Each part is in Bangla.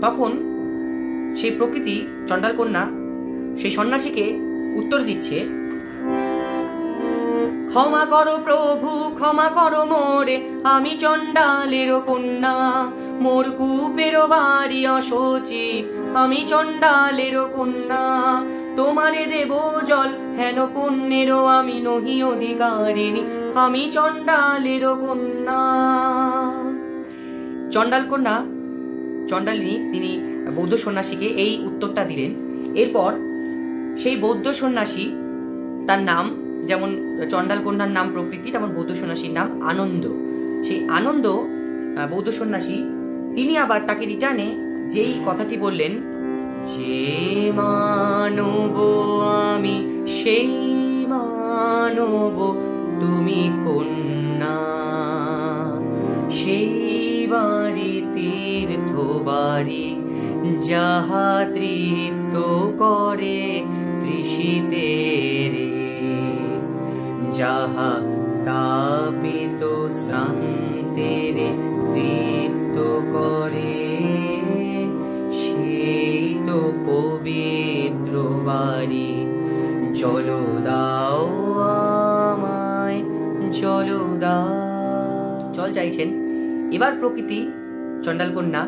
তখন সেই প্রকৃতি চণ্ডাল কন্যা সেই সন্ন্যাসীকে উত্তর দিচ্ছে, ক্ষমা করো প্রভু, ক্ষমা করো মোরে, আমি চণ্ডালের কন্যা, মোর কূপের বাড়ি অসচি, আমি চণ্ডালের কন্যা, তোমারে দেব জল হেন পুণ্যেরও আমি নহি অধিকারিণী, আমি চণ্ডালের কন্যা। চণ্ডাল কন্যা চণ্ডালিনী তিনি বৌদ্ধ সন্ন্যাসীকে এই উত্তরটা দিলেন। এরপর সেই বৌদ্ধ সন্ন্যাসী, তার নাম যেমন চণ্ডাল কন্যার নাম প্রকৃতি, তেমন বৌদ্ধ সন্ন্যাসীর নাম আনন্দ। সেই আনন্দ বৌদ্ধ সন্ন্যাসী তিনি আবার তাকে রিটার্নে যেই কথাটি বললেন, যে মানব আমি সেই মানব তুমি কন্যা, সেই বাড়ি তীর্থ বাড়ি যাহা তৃপ্ত করে তৃষিতের, যাহা তাপিত শ্রান্তের তৃপ্ত করে, সেই তো পবিত্র বাড়ি, জল দাও আমায় জল দাও। জল চাইছেন। এবার প্রকৃতি চণ্ডাল কন্যা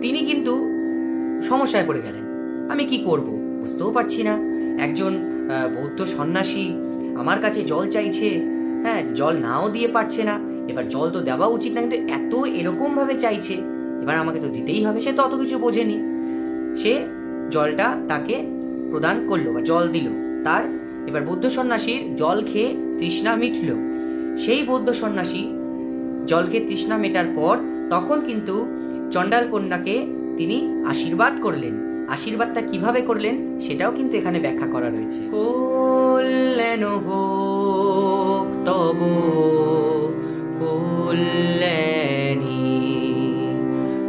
তিনি কিন্তু সমস্যায় পড়ে গেলেন, আমি কি করব বুঝতেও পারছি না, একজন বৌদ্ধ সন্ন্যাসী আমার কাছে জল চাইছে, হ্যাঁ জল নাও দিয়ে পারছে না, এবার জল তো দেওয়া উচিত না, কিন্তু এত এরকম ভাবে চাইছে, এবার আমাকে তো দিতেই হবে। সে তো অত কিছু বোঝেনি, সে জলটা তাকে প্রদান করলো বা জল দিল তার। এবার বৌদ্ধ সন্ন্যাসীর জল খেয়ে তৃষ্ণা মিটল। সেই বৌদ্ধ সন্ন্যাসী জল খেয়ে তৃষ্ণা মেটার পর তখন কিন্তু চণ্ডাল কন্যাকে তিনি আশীর্বাদ করলেন। আশীর্বাদটা কিভাবে করলেন সেটাও কিন্তু এখানে ব্যাখ্যা করা রয়েছে। কল্যাণ হোক তব কল্যাণী,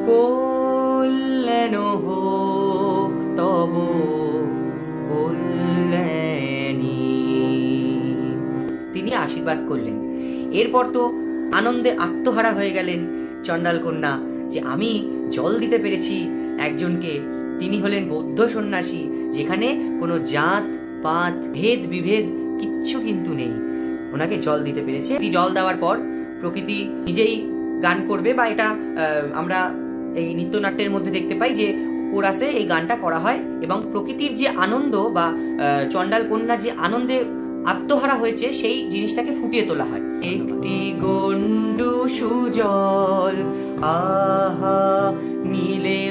কল্যাণ হোক তব কল্যাণী, তিনি আশীর্বাদ করলেন। এরপর তো আনন্দে আত্মহারা হয়ে গেলেন চণ্ডাল কন্যা, যে আমি জল দিতে পেরেছি একজনকে, তিনি হলেন বৌদ্ধ সন্ন্যাসী, যেখানে কোনো জাত পাত ভেদ বিভেদ কিচ্ছু কিন্তু নেই, ওনাকে জল দিতে পেরেছে। জল দেওয়ার পর প্রকৃতি নিজেই গান করবে, বা এটা আমরা এই নৃত্যনাট্যের মধ্যে দেখতে পাই যে কোরাসে এই গানটা করা হয়, এবং প্রকৃতির যে আনন্দ বা চণ্ডাল কন্যা যে আনন্দে আত্মহারা হয়েছে সেই জিনিসটাকে ফুটিয়ে তোলা হয়। একটি গন্ডু সুজল আহা নীলে